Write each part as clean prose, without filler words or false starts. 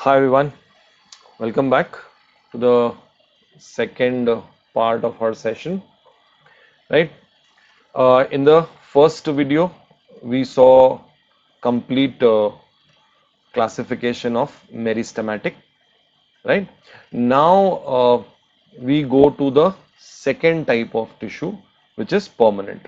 Hi everyone, welcome back to the second part of our session. Right, in the first video, we saw complete classification of meristematic. Right now, we go to the second type of tissue, which is permanent.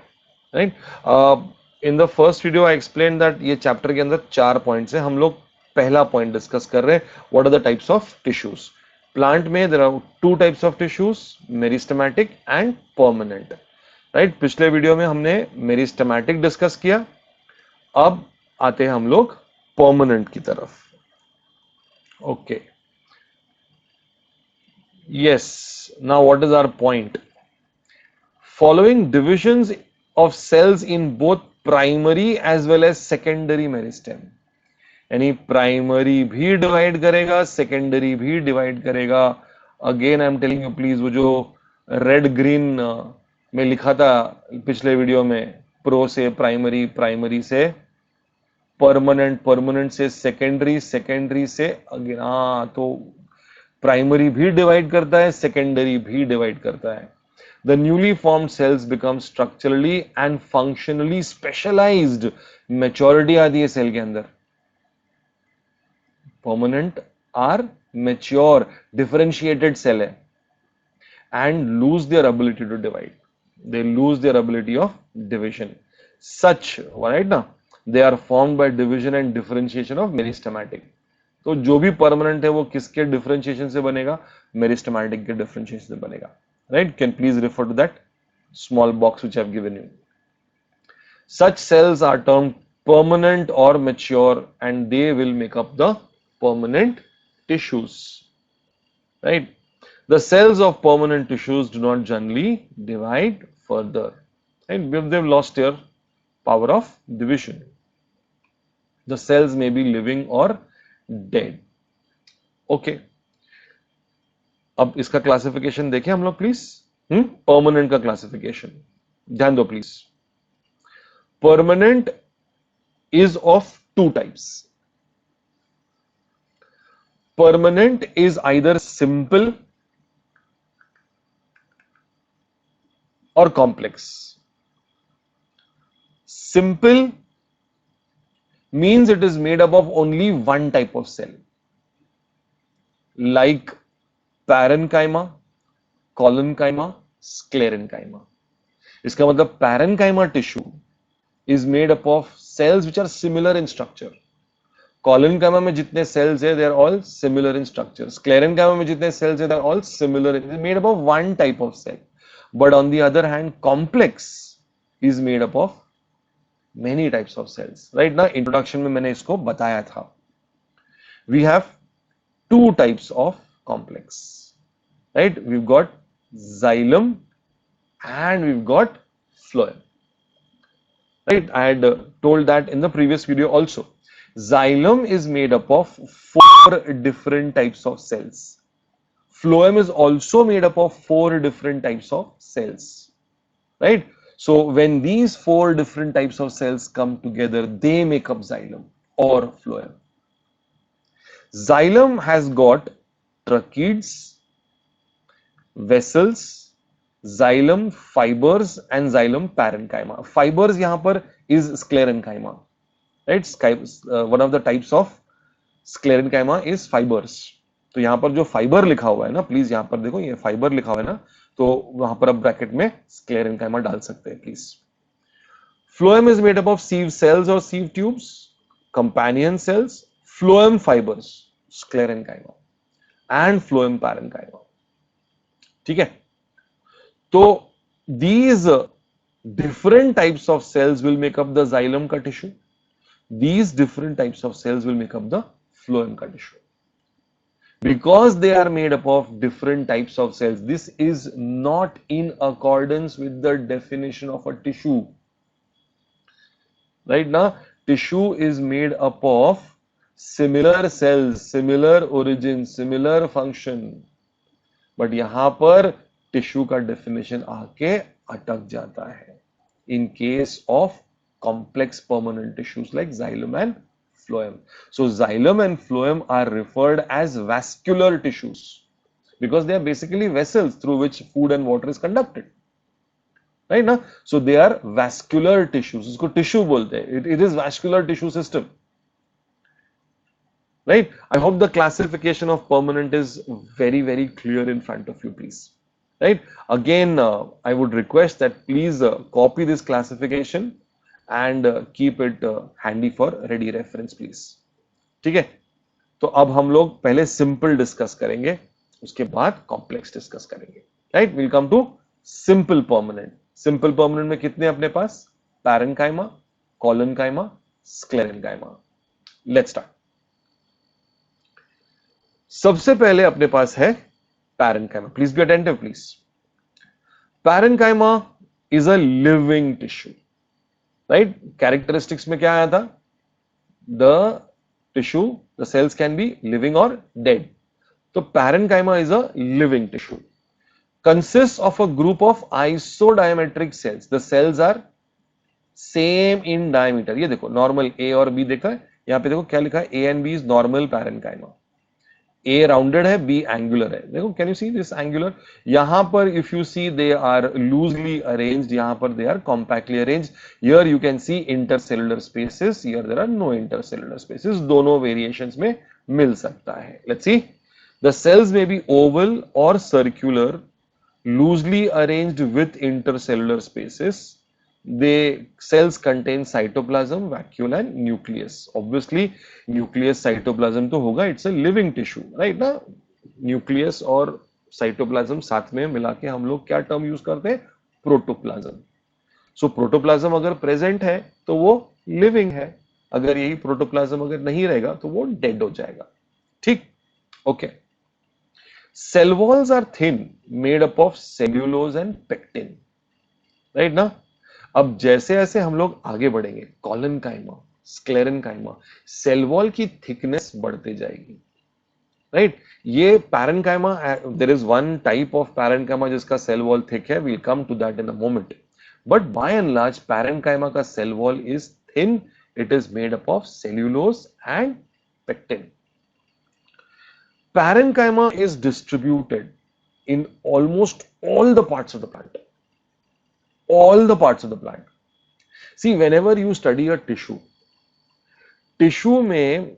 Right, uh, in the first video, I explained that ये chapter के अंदर चार points हैं. हम लोग पहला point discuss कर रहे हैं. What are the types of tissues? Plant में there are two types of tissues, meristematic and permanent. Right, पिछले वीडियो में हमने meristematic discuss किया. अब आते हैं हम लोग permanent की तरफ. Okay. Yes. Now, what is our point? Following divisions of cells in both primary as well as secondary meristem. यानी प्राइमरी भी डिवाइड करेगा, सेकेंडरी भी डिवाइड करेगा. Again I am telling you please, वो जो रेड ग्रीन में लिखा था पिछले वीडियो में, प्रो से प्राइमरी, प्राइमरी से परमानेंट, परमानेंट से सेकेंडरी, सेकेंडरी से अगेन, हाँ तो प्राइमरी भी डिवाइड करता है, सेकेंडरी भी डिवाइड करता है. The newly formed cells become structurally and functionally specialized. Maturity आती है सेल के अंदर. Permanent are mature, differentiated cell है, and lose their ability to divide. They lose their ability of division. Such, right ना, they are formed by division and differentiation of meristematic. तो जो भी permanent है वो किसके डिफरेंशिएशन से बनेगा? मेरिस्टेमेटिक के डिफरेंशिएशन से बनेगा. Right, can please refer to that small box which I have given you. Such cells are termed permanent or mature, and they will make up the permanent tissues. Right? The cells of permanent tissues do not generally divide further. Right? They've lost their power of division. The cells may be living or dead. Okay. अब इसका classification देखें हम लोग please. Permanent का classification ध्यान दो please. Permanent is of two types. Permanent is either simple or complex. Simple means it is made up of only one type of cell, like parenchyma, collenchyma, sclerenchyma. इसका मतलब parenchyma tissue is made up of cells which are similar in structure. Collenchyma में जितने cells है, they are all similar in structure. Sclerenchyma में जितने cells है, they are all similar. It is made up of one type of cell. But on the other hand, complex is made up of many types of cells. Right now, introduction में मैंने इसको बताया था. We have two types of complex. Right? We've got xylem and we've got phloem. Right? I had told that in the previous video also. Xylem is made up of 4 different types of cells. Phloem is also made up of 4 different types of cells. Right? So when these 4 different types of cells come together, they make up xylem or phloem. Xylem has got tracheids, vessels, xylem fibers and xylem parenchyma. Fibers यहाँ पर is sclerenchyma. Right? One of the types of sclerenchyma is fibers. तो यहाँ पर जो fibre लिखा हुआ है ना, प्लीज यहाँ पर देखो, ये फाइबर लिखा हुआ है ना, तो वहां पर आप ब्रैकेट में sclerenchyma डाल सकते हैं please. Phloem is made up of sieve cells or sieve tubes, companion cells, phloem fibers, sclerenchyma and phloem parenchyma. ठीक है, तो these different types of cells will make up the xylem का tissue. These different types of cells will make up the phloem का tissue. Because they are made up of different types of cells, this is not in accordance with the definition of a tissue. Right now, tissue is made up of similar cells, similar origin, similar function. But यहाँ पर tissue का definition आके अटक जाता है in case of complex permanent tissues like xylem and phloem. So xylem and phloem are referred as vascular tissues because they are basically vessels through which food and water is conducted. Right now, so they are vascular tissues. इसको tissue बोलते हैं. It is vascular tissue system. Right? I hope the classification of permanent is very clear in front of you, please. Right? Again, I would request that please copy this classification and keep it handy for ready reference, please. ठीक है? तो अब हम लोग पहले simple discuss करेंगे, उसके बाद कॉम्प्लेक्स डिस्कस करेंगे. Right? Will come to simple permanent. Simple permanent में कितने अपने पास? Parenchyma, collenchyma, sclerenchyma. Let's start. सबसे पहले अपने पास है parenchyma. Please be attentive please. Parenchyma is a living tissue. Right? Characteristics में क्या आया था? The tissue, the cells can be living और डेड. तो parenchyma is a living tissue. Consists of a group of isodiametric cells. The cells are same in diameter. ये देखो normal A और B देखा है. यहाँ पे देखो क्या लिखा है? A and B is normal parenchyma. A rounded है, B एंगुलर है. देखो, can you see this angular? यहां पर if you see they are loosely arranged, यहां पर they are compactly arranged. Here you can see intercellular spaces, here there are no intercellular spaces. दोनों variations में मिल सकता है. Let's see. The cells may be oval और circular, loosely arranged with intercellular spaces. The cells contain cytoplasm, vacuole and nucleus. Obviously nucleus cytoplasm तो होगा, it's a living tissue, right ना? nucleus और cytoplasm साथ में मिला के हम लोग क्या टर्म यूज करते हैं? प्रोटोप्लाज्म. सो प्रोटोप्लाज्म अगर प्रेजेंट है तो वो लिविंग है, अगर यही प्रोटोप्लाज्म अगर नहीं रहेगा तो वो डेड हो जाएगा. ठीक? Okay. Cell walls are thin, made up of cellulose and pectin. Right ना? अब जैसे जैसे हम लोग आगे बढ़ेंगे, कॉलनकाइमा, स्क्लेरेन्काइमा, सेल वॉल की थिकनेस बढ़ते जाएगी. राइट? ये parenchyma, there is one type of parenchyma जिसका सेल वॉल थिक है. We'll come to that in a moment. But by and large parenchyma का cell wall is thin. It is made up of cellulose and pectin. Parenchyma is distributed in almost all the parts of the plant. All the parts of the plant. See, whenever you study a tissue में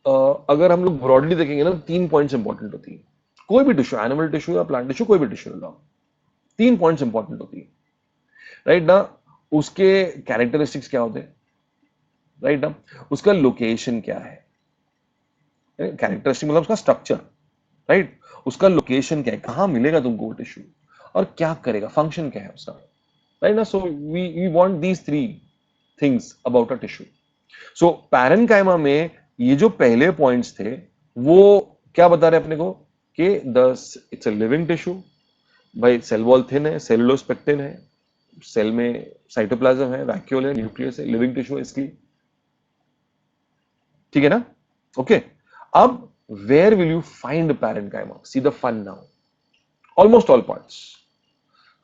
अगर हम लोग broadly देखेंगे ना, 3 points important होती है. कोई भी टिश्यू, एनिमल टिश्यू या प्लांट टिश्यू, कोई भी टिश्यू लो, 3 पॉइंट्स इंपॉर्टेंट होती है. राइट ना? उसके कैरेक्टरिस्टिक्स क्या होते हैं? राइट ना? उसका लोकेशन क्या है? कैरेक्टरिस्टिक मतलब उसका स्ट्रक्चर. राइट? उसका लोकेशन क्या है, कहां मिलेगा तुमको वो टिश्यू, और क्या करेगा, फंक्शन क्या है उसका. राइट ना? So we want these 3 things about a tissue. So parenchyma में ये जो पहले पॉइंट्स थे वो क्या बता रहे अपने को कि इट्स अ लिविंग टिश्यू. भाई सेल वॉल थिन है, सेलुलोज पेक्टिन है, सेल में साइटोप्लाज्म है, वैक्यूल है, न्यूक्लियस है, लिविंग टिश्यू है इसलिए. ठीक है ना? ओके. अब where will you find parenchyma? See the fun now. Almost all parts.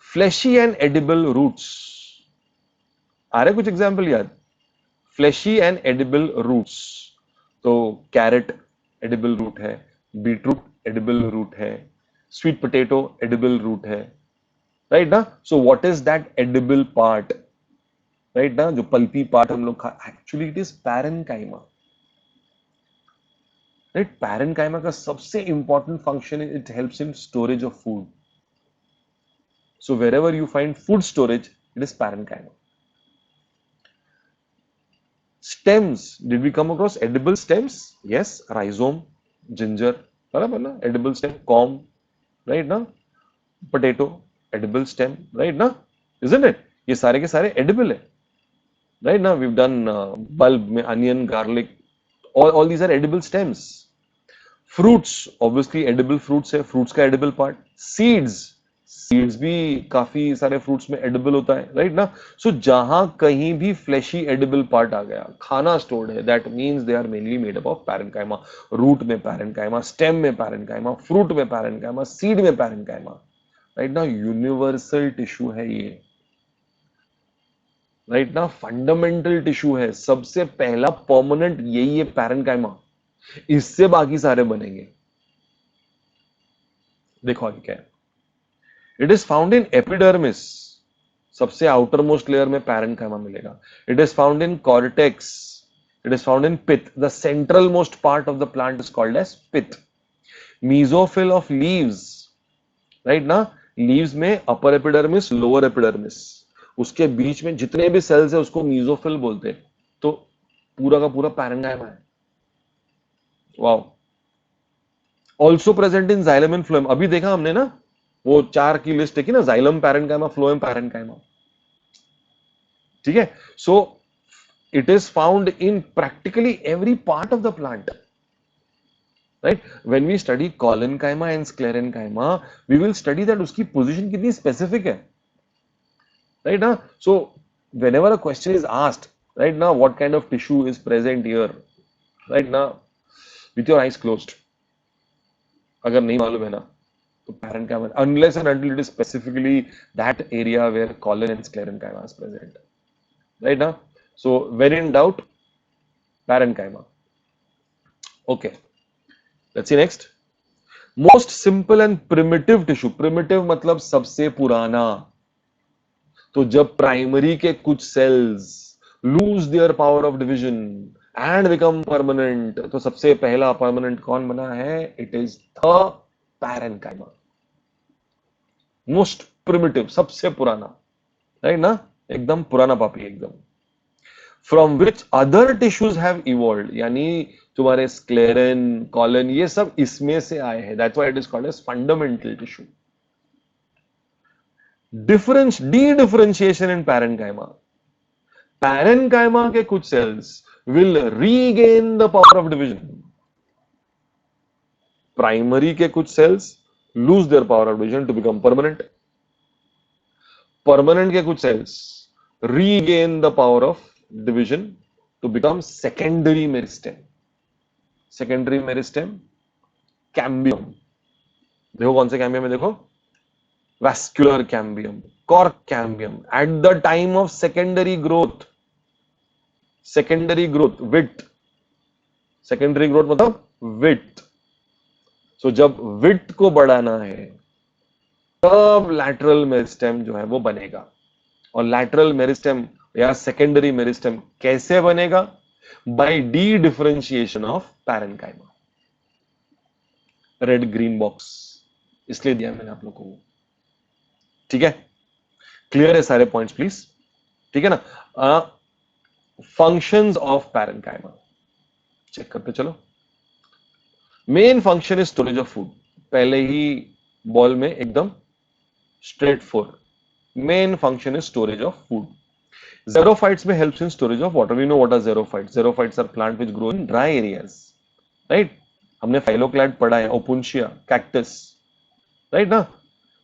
Fleshy and edible roots. आ रहे कुछ एग्जाम्पल याद? Fleshy and edible roots. तो कैरेट एडिबल रूट है, बीटरूट एडिबल रूट है, स्वीट पोटैटो एडिबल रूट है. Right ना? So what is that edible part? Right ना? जो पल्पी पार्ट हम लोग खा, actually it is parenchyma. Right? Parenchyma का सबसे इंपॉर्टेंट फंक्शन है, it helps in storage of food. So wherever you find food storage, it is parenchyma. Stems, did we come across edible stems? Yes, rhizome, ginger, बराबर ना? Edible stem, corn, right ना? Potato, edible stem, right ना? Isn't it? ये सारे के सारे edible है, right ना? We've done bulb में onion, garlic, all these are edible stems. Fruits, obviously edible fruits है, fruits का edible part. सीड्स भी काफी सारे फ्रूट्स में एडिबल होता है. राइट ना? सो जहां कहीं भी फ्लैशी एडिबल पार्ट आ गया, खाना स्टोर्ड है, that means they are mainly made up of parenchyma. Root में पैरेन्काइमा, स्टेम में पैरेन्काइमा, फ्रूट में पैरेन्काइमा, सीड में पैरेन्काइमा. राइट ना? यूनिवर्सल टिश्यू है ये. राइट ना, फंडामेंटल टिश्यू है, सबसे पहला परमानेंट यही है पैरेन्काइमा, इससे बाकी सारे बनेंगे। देखो आगे क्या है, it is found in epidermis, सबसे आउटर मोस्ट लेयर में पैरेन्काइमा मिलेगा। It is found in cortex, it is found in pith, the central most part of the plant is called as pith. Mesophyll of leaves, right ना, leaves में upper epidermis lower epidermis, उसके बीच में जितने भी sales है उसको mesophyll बोलते हैं। तो पूरा का पूरा पैरेन्काइमा है। Wow. Also present in xylem and phloem, अभी देखा हमने ना, वो 4 की लिस्ट देखी ना, जाइलम पैरेन्काइमा फ्लोएम पैरेन्काइमा, ठीक है। So it is found in practically every part of the plant, right. When we study collenchyma and sclerenchyma, we will study that उसकी पोजीशन कितनी स्पेसिफिक है, राइट ना। So whenever a question is asked, right now, what kind of tissue is present here, right now, with your eyes closed, अगर नहीं मालूम है ना, तो parenchyma, unless and until it is specifically that area where colon and sclerenchyma is present, right now. So when in doubt, parenchyma. Okay, let's see next. Most simple and primitive tissue, primitive मतलब सबसे पुराना। तो जब primary के कुछ cells lose their power of division and become permanent, तो सबसे पहला परमानेंट कौन बना है? It is the parenchyma, most primitive, सबसे पुराना, राइट ना, एकदम पुराना पापी एकदम। From which other tissues have evolved, यानी तुम्हारे स्क्लेरन कॉलन ये सब इसमें से आए हैं, that's why it is called as fundamental tissue. Difference, dedifferentiation in parenchyma, parenchyma के कुछ cells will regain the power of division, primary के कुछ cells lose their power of division to become permanent, permanent के कुछ cells regain the power of division to become secondary meristem. Secondary meristem cambium, देखो कौन से cambium है, देखो vascular cambium, cork cambium, at the time of secondary growth, secondary growth with, secondary growth मतलब with. सो जब with को बढ़ाना है तब लैटरल मेरिस्टेम जो है वो बनेगा। और लैटरल मेरिस्टेम या सेकेंडरी मेरिस्टेम कैसे बनेगा? By dedifferentiation of parenchyma. Red green box इसलिए दिया मैंने आप लोगों को, ठीक है। क्लियर है सारे पॉइंट्स प्लीज, ठीक है ना। फंक्शंस ऑफ पैरेन्काइमा चेक करते चलो। Main function is storage of food, पहले ही बॉल में एकदम straight forward, main function is storage of food. Xerophytes में helps in storage of water. We know what are xerophytes. Xerophytes are plants which grow in dry areas, right? हमने phylloclad पढ़ा है, opuntia, cactus, right ना?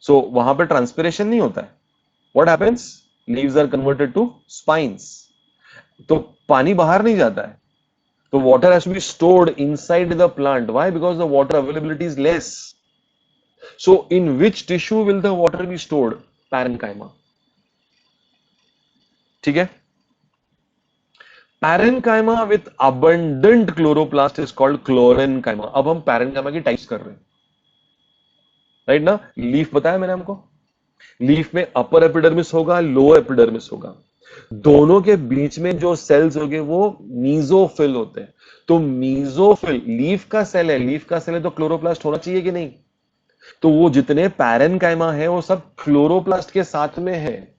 So वहां पे transpiration नहीं होता है. What happens? Leaves are converted to spines. तो पानी बाहर नहीं जाता है. तो water has to be stored inside the plant. Why? Because the water availability is less. So in which tissue will the water be stored? Parenchyma. ठीक है। Parenchyma with abundant chloroplast is called क्लोरेन्काइमा। अब हम parenchyma की types कर रहे हैं, right ना। Leaf बताया मैंने हमको, लीफ में अपर एपिडर्मिस होगा, लोअर एपिडर्मिस होगा, दोनों के बीच में जो सेल्स होंगे वो मीजोफिल होते हैं। तो मीजोफिल लीफ का सेल है, लीफ का सेल है तो क्लोरोप्लास्ट होना चाहिए कि नहीं? तो वो जितने पैरेन्काइमा है वो सब क्लोरोप्लास्ट के साथ में है।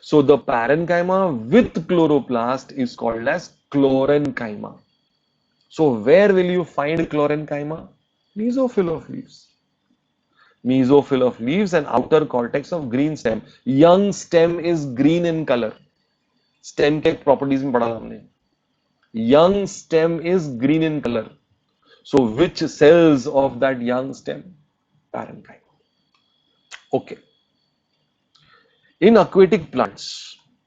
So the parenchyma with chloroplast is called as chlorenchyma. So where will you find chlorenchyma? Mesophyll of leaves. Mesophyll of leaves and outer cortex of green stem. Young stem is green in color. Stem के properties में पढ़ा हमने. Young stem is green in color. So which cells of that young stem? Parenchyma. Okay. In aquatic plants,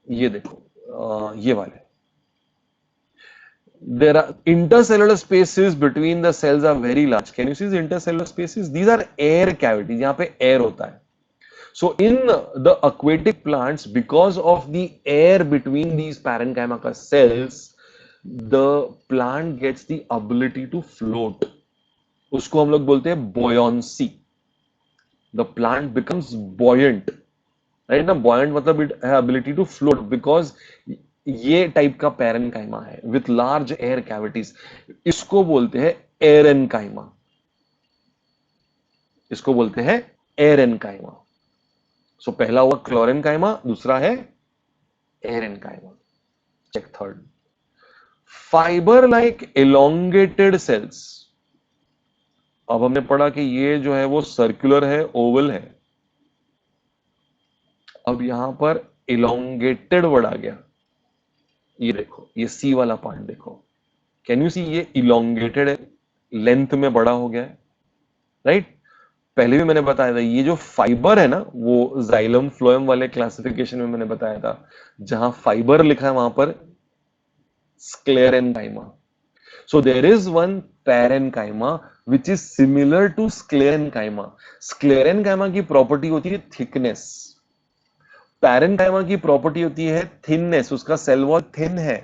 ये देखो ये वाले, there are intercellular spaces between the cells are very large. Can you see the intercellular spaces? These are air cavities, यहाँ पे air होता है. So in the aquatic plants, because of the air between these parenchyma ka cells, the plant gets the ability to float. उसको हम लोग बोलते हैं buoyancy. The plant becomes buoyant. Right ना, buoyant मतलब इट है ability to float because ये type का पैरेनकाइमा है विथ लार्ज एयर कैविटीज. इसको बोलते हैं एरेनकाइमा. इसको बोलते हैं एरेनकाइमा. सो पहला हुआ क्लोरेनकाइमा, दूसरा है aerenchyma. Check third. Fibre like elongated cells. अब हमने पढ़ा कि ये जो है वो सर्कुलर है, ओवल है. अब यहां पर इलोंगेटेड वर्ड आ गया. ये देखो, ये सी वाला पार्ट देखो. कैन यू सी, ये इलोंगेटेड है, लेंथ में बड़ा हो गया है. राइट. पहले भी मैंने बताया था ये जो फाइबर है ना, वो जाइलम फ्लोएम वाले क्लासिफिकेशन में मैंने बताया था, जहां फाइबर लिखा है वहां पर sclerenchyma. So there is one parenchyma which is similar to sclerenchyma. Sclerenchyma की प्रॉपर्टी होती है थिकनेस. पैरेनकाइमा की प्रॉपर्टी होती है थिननेस. उसका सेल वॉल थिन है.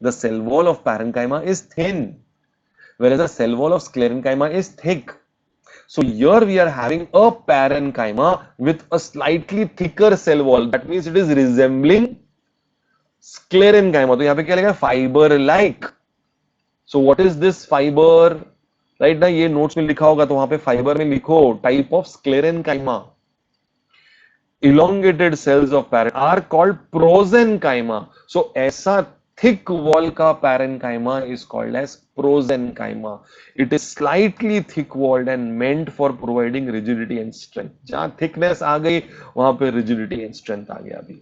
The cell wall of parenchyma is thin, whereas the cell wall of sclerenchyma is thick. So here we are having a parenchyma with a slightly thicker cell wall. That means it is resembling sclerenchyma. तो यहां पे क्या लिखा है? Fibre like. So what is this fiber? Right ना, ये notes में लिखा होगा तो वहां पे फाइबर में लिखो type of sclerenchyma. Elongated cells of parent are called prosenchyma. So ऐसा thick wall का parenchyma is called as prosenchyma. It is slightly thick walled and meant for providing rigidity and strength. जहां thickness आ गई वहां पे rigidity and strength आ गया. अभी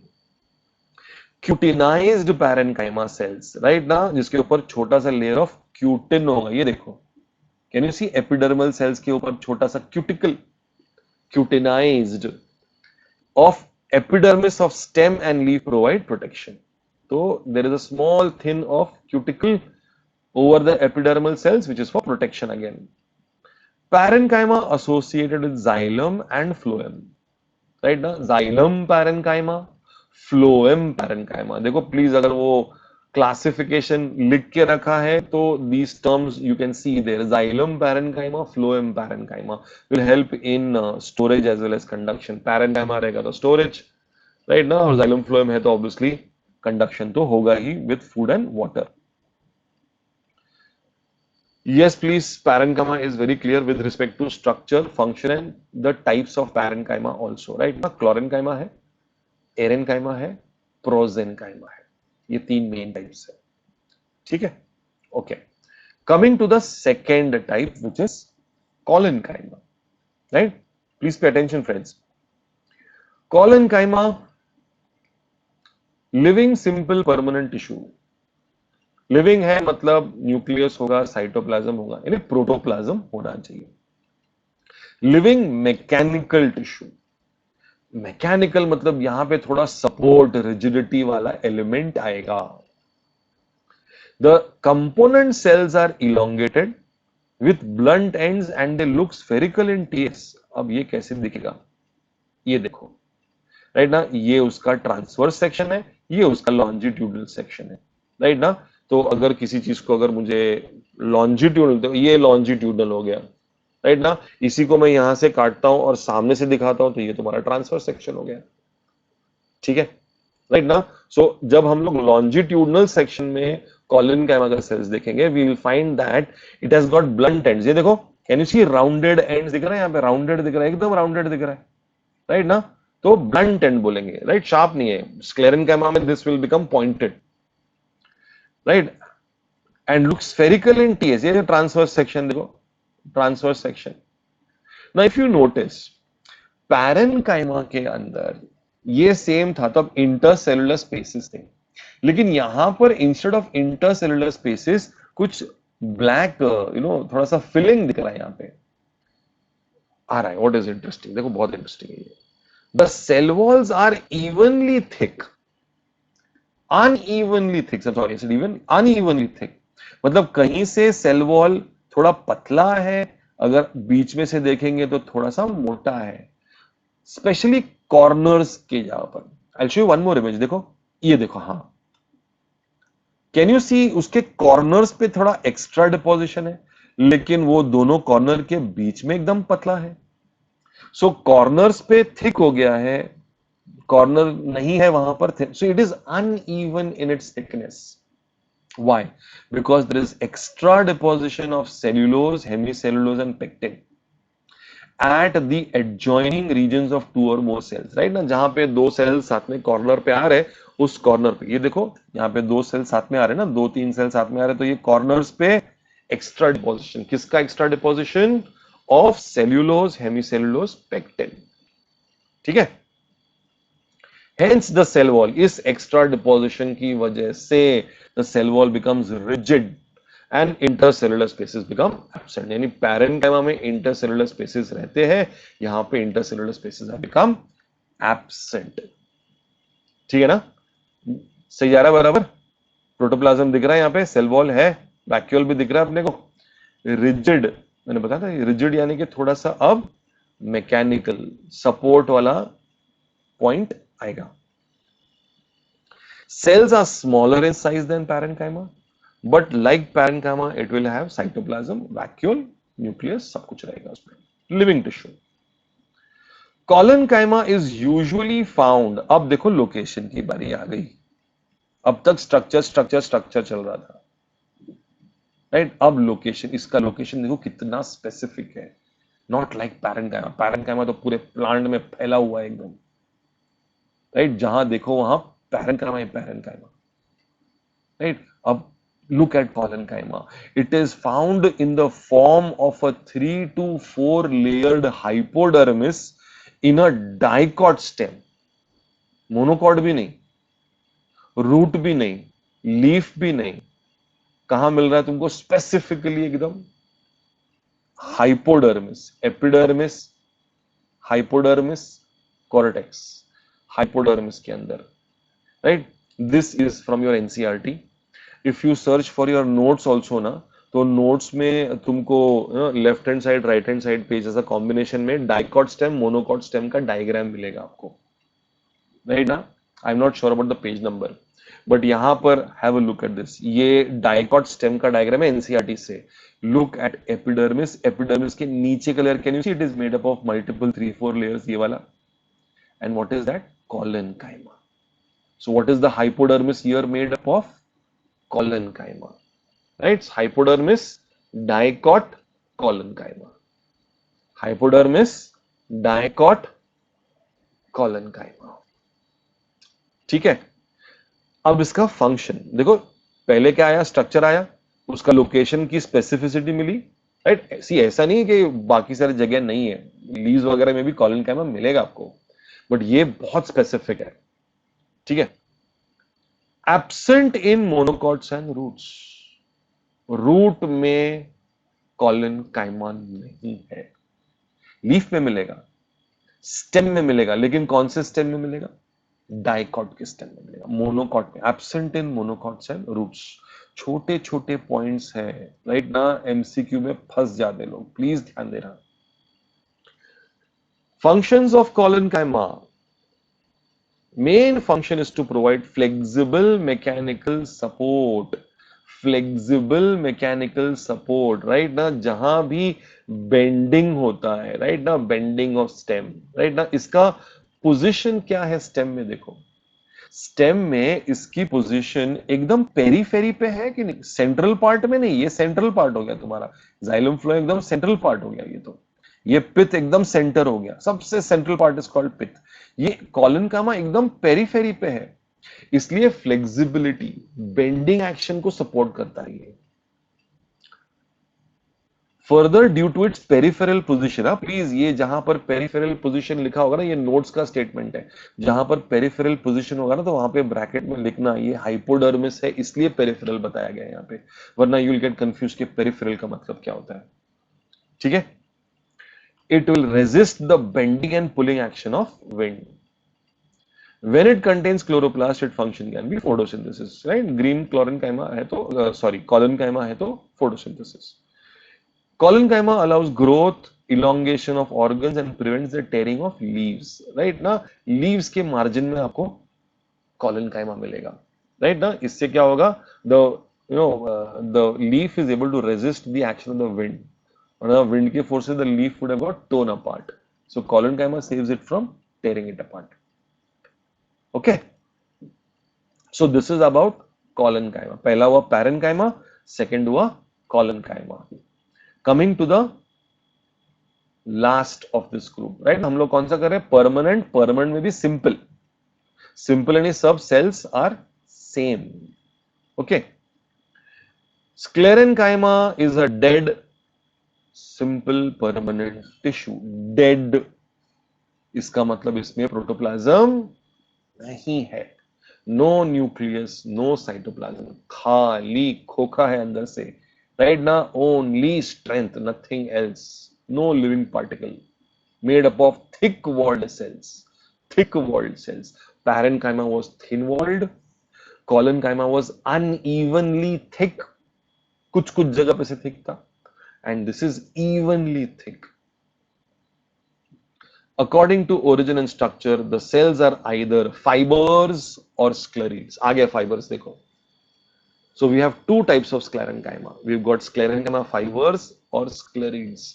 क्यूटिनाइज्ड parenchyma sales, right ना, जिसके ऊपर छोटा सा लेयर ऑफ क्यूटिन होगा. ये देखो, can you see epidermal cells के ऊपर छोटा सा cuticle. Cutinised of epidermis of stem and leaf provide protection. तो there is a small thin of cuticle over the epidermal cells which is for protection again. Parenchyma associated with xylem and phloem. Right ना, xylem parenchyma, phloem parenchyma. देखो please, अगर वो classification लिख के रखा है तो these terms you can see there. Xylem parenchyma, phloem parenchyma will help in storage as well as conduction. Parenchyma रहेगा तो storage, right ना, और xylem phloem है तो obviously conduction तो होगा ही with food and water. Yes, please. Parenchyma is very clear with respect to structure, function and the types of parenchyma also, right ना. Chlorenchyma है, एरेनकाइमा है, प्रोजेनकाइमा है. ये तीन मेन टाइप्स है. ठीक है, okay. Coming to the second type which is collenchyma. Right, please pay attention friends. Collenchyma, living simple permanent tissue. Living है मतलब न्यूक्लियस होगा, साइटोप्लाज्म होगा, यानी प्रोटोप्लाज्म होना चाहिए. Living mechanical tissue. मैकेनिकल मतलब यहां पे थोड़ा सपोर्ट, रिजिडिटी वाला एलिमेंट आएगा. The component cells are elongated with blunt ends and they look spherical in TS. अब ये कैसे दिखेगा? ये देखो, राइट ना, ये उसका ट्रांसवर्स सेक्शन है, ये उसका लॉन्जिट्यूडनल सेक्शन है. राइट ना, तो अगर किसी चीज को अगर मुझे लॉन्जिट्यूडनल, तो ये लॉन्जिट्यूडनल हो गया. राइट ना, इसी को मैं यहां से काटता हूं और सामने से दिखाता हूं तो ये तुम्हारा ट्रांसफर सेक्शन हो गया. ठीक है, राइट ना. सो जब हम लोग लॉन्जिट्यूडनल सेक्शन में कॉलेनकाइमा का सेल्स देखेंगे, we will find that it has got blunt ends. ये देखो, can you see rounded ends दिख रहा है? यहां पे राउंडेड दिख रहा है, एकदम राउंडेड दिख रहा है. राइट ना, तो ब्लंट एंड बोलेंगे. राइट, शार्प नहीं है. स्क्लेरेनकाइमा में this will become pointed. Right, and look spherical in TS. ये ट्रांसवर्स सेक्शन देखो, transverse section. Now if you notice, parenchyma के अंदर ये सेम था, तब इंटरसेलुलर स्पेसेस थे, लेकिन यहां पर इंस्टेड ऑफ इंटरसेलुलर स्पेसेस कुछ ब्लैक, थोड़ा सा फिलिंग दिख रहा है यहां पे आ रहा है. व्हाट इज इंटरेस्टिंग, देखो बहुत इंटरेस्टिंग है ये. The cell walls are evenly thick, unevenly thick, sorry even unevenly thick. मतलब कहीं से सेल वॉल थोड़ा पतला है, अगर बीच में से देखेंगे तो थोड़ा सा मोटा है. स्पेशली कॉर्नर्स के जहां पर। I show you one more image, देखो ये देखो, हाँ कैन यू सी उसके कॉर्नर्स पे थोड़ा एक्स्ट्रा डिपोजिशन है, लेकिन वो दोनों कॉर्नर के बीच में एकदम पतला है। सो कॉर्नर्स पे थिक हो गया है, कॉर्नर नहीं है वहां पर, सो it is uneven in its thickness. Why? Because there is extra deposition of cellulose, hemicellulose and pectin at the adjoining regions of two or more cells, right ना, जहां पे दो सेल साथ में कॉर्नर पे आ रहे, उस कॉर्नर पे ये देखो, यहाँ पे दो सेल साथ में आ रहे ना, दो तीन सेल साथ में आ रहे, तो ये कॉर्नर्स पे एक्स्ट्रा डिपोजिशन, किसका extra deposition? Of cellulose, hemicellulose, pectin. ठीक है, Hence the cell wall, इस extra deposition की वजह से the cell wall becomes rigid and intercellular spaces become absent। यानी पैरेन्काइमा में intercellular spaces रहते हैं, यहां पे intercellular spaces have become absent। ठीक है ना, सही जा रहा है बराबर? प्रोटोप्लाज्म दिख रहा है, यहाँ पे सेल वॉल है, वैक्यूल भी दिख रहा है अपने को। रिजिड, मैंने बताया था रिजिड यानी कि थोड़ा सा अब मैकेनिकल सपोर्ट वाला पॉइंट आएगा। Cells are smaller in size than parenchyma, but like parenchyma, it will have cytoplasm, vacuole, nucleus, सब कुछ रहेगा उसमें। Living tissue. Collenchyma is usually found, अब देखो लोकेशन की बारी आ गई। अब तक स्ट्रक्चर चल रहा था, राइट? अब लोकेशन, इसका लोकेशन देखो कितना स्पेसिफिक है। नॉट लाइक पैरेन्काइमा, पैरेन्काइमा तो पूरे प्लांट में फैला हुआ है एकदम, राइट? जहां देखो वहां पैरेन्काइमा ही पैरेन्काइमा, राइट? अब look at collenchyma. It is found in the form of a 3 to 4 layered hypodermis in a dicot stem. Monocot भी नहीं, रूट भी नहीं, लीफ भी नहीं। कहां मिल रहा है तुमको स्पेसिफिकली एकदम? Hypodermis, epidermis, hypodermis, cortex, hypodermis के अंदर, right? This is from your NCERT. If you search for your notes also ना, तो नोट्स में तुमको left hand side, right hand side page ऐसा कॉम्बिनेशन में डाइकॉट स्टेम, मोनोकॉट स्टेम का diagram मिलेगा आपको, राइट ना? I am not sure about the page number, but यहां पर have a look at this. ये डाइकॉट स्टेम का डायग्राम है एनसीईआरटी से। लुक एट एपिडर्मिस, एपिडर्मिस के नीचे का layer, can you see it is made up of multiple 3-4 layers, ये वाला। And what is that? Collenchyma. So what is the hypodermis here made up of? Collenchyma, right? Hypodermis, dicot, collenchyma. Hypodermis, dicot, collenchyma. ठीक है, अब इसका function देखो, पहले क्या आया? स्ट्रक्चर आया, उसका लोकेशन की स्पेसिफिसिटी मिली, राइट? सी ऐसा नहीं है कि बाकी सारी जगह नहीं है, लीव्स वगैरह में भी कॉलेनकाइमा मिलेगा आपको, बट ये बहुत स्पेसिफिक है। ठीक है, absent in monocots and roots, root में कॉलेनकाइमा नहीं है। लीफ में मिलेगा, स्टेम में मिलेगा, लेकिन कौन से स्टेम में मिलेगा? डाइकॉट के स्टेम में मिलेगा, मोनोकॉट में। Absent in monocots and roots. छोटे छोटे पॉइंट्स हैं, राइट ना, एमसीक्यू में फंस जाते लोग, प्लीज ध्यान देना। Functions of collenchyma, main function is to provide flexible mechanical support, flexible mechanical support, right ना, जहां भी बेंडिंग होता है, राइट ना, बेंडिंग ऑफ स्टेम, राइट ना। इसका पोजीशन क्या है स्टेम में? देखो, स्टेम में इसकी पोजीशन एकदम पेरीफेरी पे है कि नहीं? सेंट्रल पार्ट में नहीं, ये सेंट्रल पार्ट हो गया तुम्हारा, जाइलम फ्लो एकदम सेंट्रल पार्ट हो गया, ये तो ये पिथ एकदम सेंटर हो गया, सबसे central part is called pith. ये कॉलेनकाइमा एकदम पेरीफेरी पे है, इसलिए फ्लेक्सिबिलिटी, बेंडिंग एक्शन को सपोर्ट करता है ये। Further due to its peripheral position, please ये जहां पर पेरिफेरल पोजीशन लिखा होगा ना, ये नोट्स का स्टेटमेंट है, जहां पर पेरिफेरल पोजीशन होगा ना, तो वहां पे ब्रैकेट में लिखना ये हाइपोडर्मिस है, इसलिए पेरिफेरल बताया गया है यहाँ पे, वरना यू विल गेट कंफ्यूज कि पेरिफेरल का मतलब क्या होता है। ठीक है, it will resist the bending and pulling action of wind. When it contains chloroplast, its function can be photosynthesis, right? Green collenchyma है तो collenchyma है तो photosynthesis. Collenchyma allows growth, elongation of organs and prevents the tearing of leaves. Right ना, leaves के margin में आपको collenchyma मिलेगा. Right ना, इससे क्या होगा? The leaf is able to resist the action of the wind. On the wind के force से the leaf would have got torn apart. So collenchyma saves it from tearing it apart. Okay. So this is about collenchyma. पहला हुआ parenchyma, second हुआ collenchyma. Coming to the last of this group, right? हम लोग कौन सा कर रहे हैं? Permanent. Permanent में भी simple. Simple यानी सब cells are same. Okay. Sclerenchyma is a dead, simple, permanent tissue. Dead. इसका मतलब इसमें प्रोटोप्लाज्म नहीं है. नो न्यूक्लियस, नो साइटोप्लाज्म, खाली खोखा है अंदर से. राइट ना, only strength, nothing else. No living particle, made up of thick walled cells. Thick walled cells. Parenchyma was thin walled, collenchyma was unevenly thick. कुछ कुछ जगह पे से थिक था, and this is evenly thick. According to origin and structure, the cells are either fibers or sclerenes. आ गया fibers देखो. So we have two types of sclerenchyma. We've got sclerenchyma fibers or sclerenes.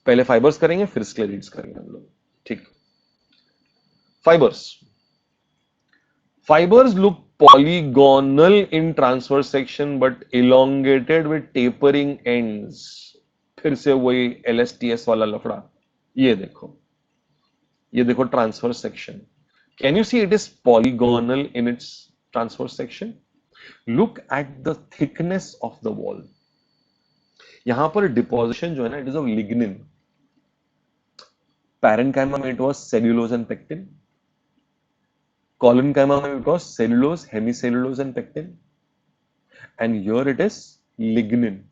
पहले fibers करेंगे, फिर sclerenes करेंगे हम लोग. ठीक. Fibers. Fibers look polygonal in transverse section but elongated with tapering ends. फिर से वही LSTS वाला लफड़ा. ये देखो transverse section. Can you see it is polygonal in its transverse section. Look at the thickness of the wall. यहां पर deposition जो है ना, it is of lignin. Parenchyma में it was cellulose and pectin. Collenchyma में it was cellulose, hemicellulose and pectin. And here it is lignin.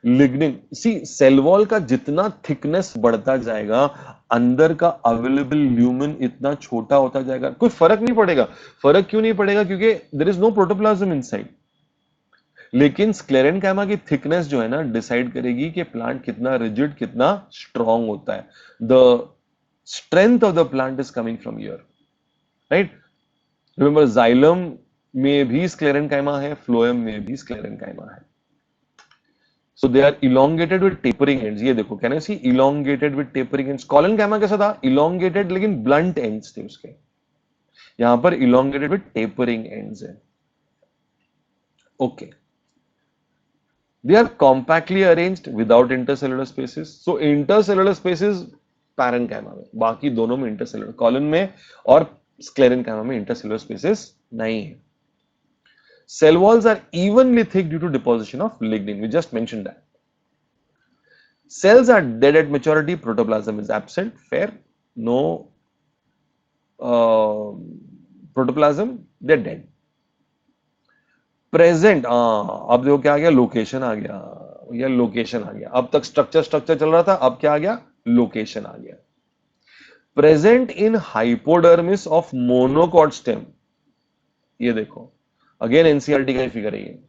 Lignin. See, cell wall का जितना thickness बढ़ता जाएगा, अंदर का अवेलेबल ल्यूमेन इतना छोटा होता जाएगा. कोई फर्क नहीं पड़ेगा. फर्क क्यों नहीं पड़ेगा? क्योंकि there is no protoplasm inside. लेकिन स्क्लेरेनकाइमा की थिकनेस जो है ना, डिसाइड करेगी कि प्लांट कितना रिजिड, कितना स्ट्रांग होता है. The strength of the plant is coming from here. Right. Remember, xylem में भी स्क्लेरेनकाइमा है, फ्लोएम में भी स्क्लेरेनकाइमा है. So they are elongated with tapering ends. ये देखो, can you see elongated with tapering ends? Collenchyma कैसा था? Elongated लेकिन blunt ends थे उसके. यहां पर elongated with tapering ends है. Okay. They are compactly arranged without intercellular spaces. So intercellular spaces parenchyma में, बाकी दोनों में intercellular, colon में और sclerenchyma में intercellular spaces नहीं है. Cell walls are evenly thick due to deposition of lignin. We just mentioned that. Cells are dead at maturity. Protoplasm is absent. Fair. No protoplasm. They're dead. Present. अब देखो क्या आ गया? Location आ गया. या location आ गया. अब तक स्ट्रक्चर चल रहा था, अब क्या आ गया? लोकेशन आ गया. Present in hypodermis of monocot stem. ये देखो, अगेन एनसीईआरटी का ही फिगर है ये.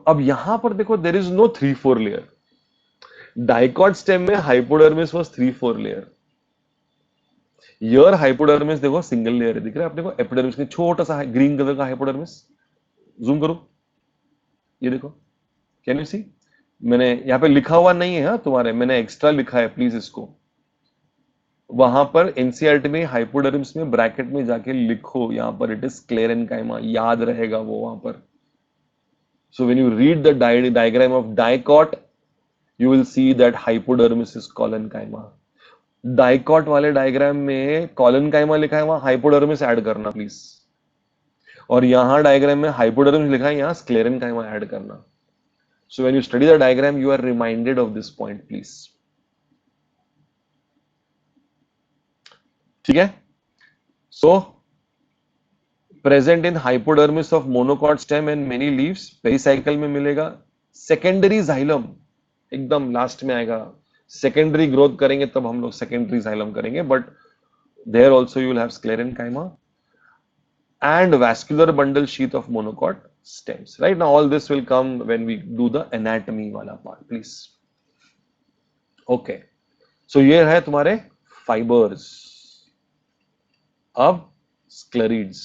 अब यहां पर देखो, there is no 3-4 layer. Dicot stem में hypodermis was 3-4 layer. Here hypodermis देखो सिंगल लेयर है. दिख रहा है अपने को? एपिडर्मिस के छोटा सा ग्रीन कलर का हाइपोडर्मिस. जूम करो, ये देखो. कैन यू सी? मैंने यहां पे लिखा हुआ नहीं है तुम्हारे, मैंने एक्स्ट्रा लिखा है, प्लीज इसको वहां पर एनसीईआरटी में हाइपोडर्मिस में ब्रैकेट में जाके लिखो. यहां पर इट इज स्क्लेरेनकाइमा, याद रहेगा वो वहां पर. सो when you read the diagram of dicot, you will see that hypodermis is collenchyma. Dicot वाले डायग्राम में कॉलेनकाइमा लिखा है, वहां हाइपोडर्मिस ऐड करना प्लीज. और यहां डायग्राम में हाइपोडर्मिस लिखा है, यहां स्क्लेरेनकाइमा ऐड करना. So when you study the diagram, you are reminded of this point please. ठीक है. So present in hypodermis of monocot stem and many leaves. Pericycle में मिलेगा. सेकेंडरी जाइलम एकदम लास्ट में आएगा. सेकेंडरी ग्रोथ करेंगे तब हम लोग सेकेंडरी जाइलम करेंगे, but there also you will have sclerenchyma and vascular bundle sheath of monocot. stems. Right now, all this will come when we do the anatomy वाला part, please. Okay. So ये है तुम्हारे fibers. अब स्क्लेरिड्स,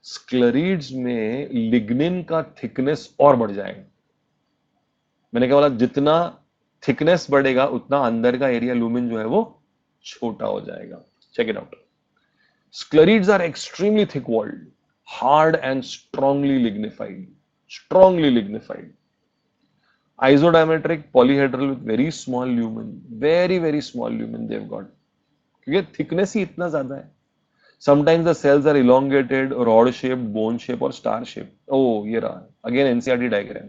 स्क्लेरिड्स में lignin का thickness और बढ़ जाएगा. मैंने क्या बोला, जितना थिकनेस बढ़ेगा उतना अंदर का एरिया लूमिन जो है वो छोटा हो जाएगा. Check it out. Sclereids are extremely thick walled, hard and strongly lignified. Strongly lignified. Isodiametric polyhedral with very small lumen, very small lumen they've got. क्योंकि थिकनेस ही इतना ज्यादा है. Sometimes the cells are elongated, rod shaped, bone shaped और star shaped. Oh, ये रहा again NCERT diagram.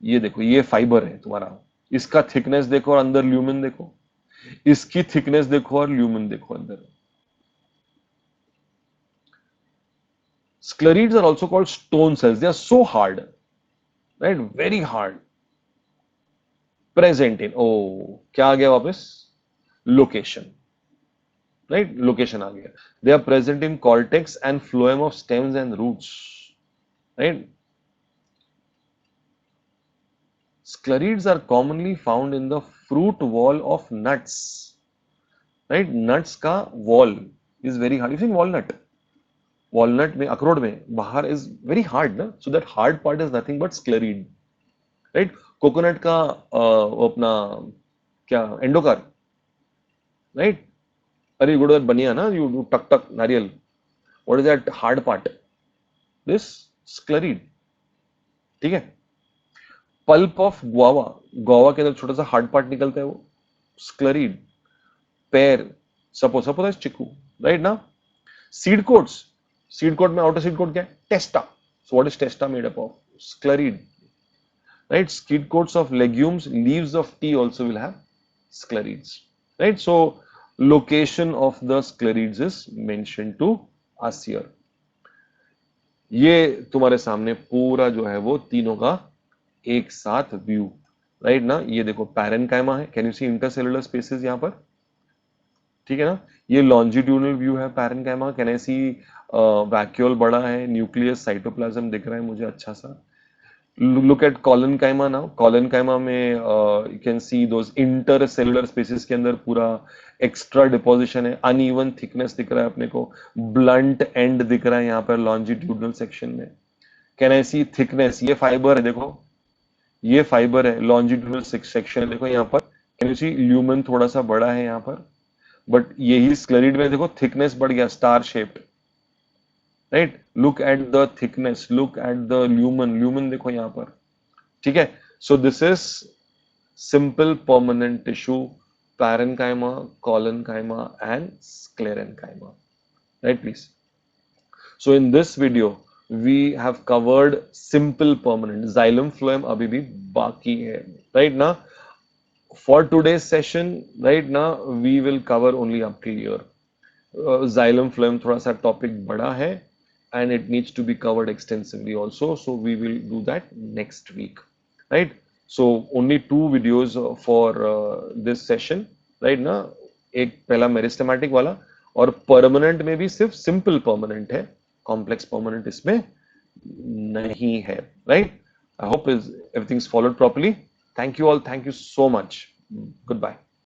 ये देखो, ये फाइबर है तुम्हारा, इसका थिकनेस देखो और अंदर ल्यूमेन देखो, इसकी थिकनेस देखो और ल्यूमेन देखो अंदर. Sclerids are also called stone cells. They are so hard, right? Very hard. Present in, oh, क्या आ गया वापस? Location. Right? Location आ गया. They are present in cortex and phloem of stems and roots. Right? Sclerids are commonly found in the fruit wall of nuts. Right? Nuts का wall is very hard. You think walnut? Walnut में, अखरोट में, बाहर is very hard, ना? So that hard part is nothing but sclerid. Right? Coconut का अपना क्या एंडोकार, right? अरे गुड बनिया ना, यू डू टक टक नारियल. What is that hard part? This sclereid. ठीक है. पल्प ऑफ गुआवा, गुआवा के अंदर छोटा सा हार्ड पार्ट निकलता है, वो sclereid. Pear, suppose chikoo, right ना. सीड कोट्स, सीड कोट में आउटर सीड कोट क्या है? Testa. So what is testa made up of? Sclereid. Right, seed coats of legumes, leaves of tea also will have sclerids. Right, so location of the sclerids is mentioned to us here. ये तुम्हारे सामने पूरा जो है वो तीनों का एक साथ व्यू, राइट ना. ये देखो पैरेनकाइमा है, can you see intercellular spaces यहाँ पर? ठीक है ना. ये लॉन्जिट्यूडनल व्यू है parenchyma. Can I see vacuole बड़ा है, न्यूक्लियस साइटोप्लाज्म दिख रहा है मुझे अच्छा सा. Look at collenchyma now. Collenchyma में you can see those intercellular spaces के अंदर पूरा extra deposition है, uneven thickness दिख रहा है अपने को, blunt end दिख रहा है यहाँ पर longitudinal section में. Can I see thickness? ये fiber है देखो, ये fiber है, longitudinal section है देखो यहाँ पर. Can you see lumen थोड़ा सा बड़ा है यहाँ पर, but यही sclerid में देखो thickness बढ़ गया, star shaped. Right, look at the thickness, look at the lumen, lumen देखो यहाँ पर. ठीक है. So this is simple permanent tissue, parenchyma, collenchyma and sclerenchyma. Right please. So in this video we have covered simple permanent. Xylem phloem अभी भी बाकी है, right ना. फॉर टुडेज सेशन, राइट ना, we will cover only up till here. Xylem phloem थोड़ा सा topic बड़ा है and it needs to be covered extensively also, so we will do that next week, right? So only 2 videos for this session, right ना. एक पहला meristematic वाला, और permanent में भी सिर्फ सिंपल परमानेंट है, कॉम्प्लेक्स परमानेंट इसमें नहीं है, right? I hope is everything's followed properly. Thank you all, thank you so much. Goodbye.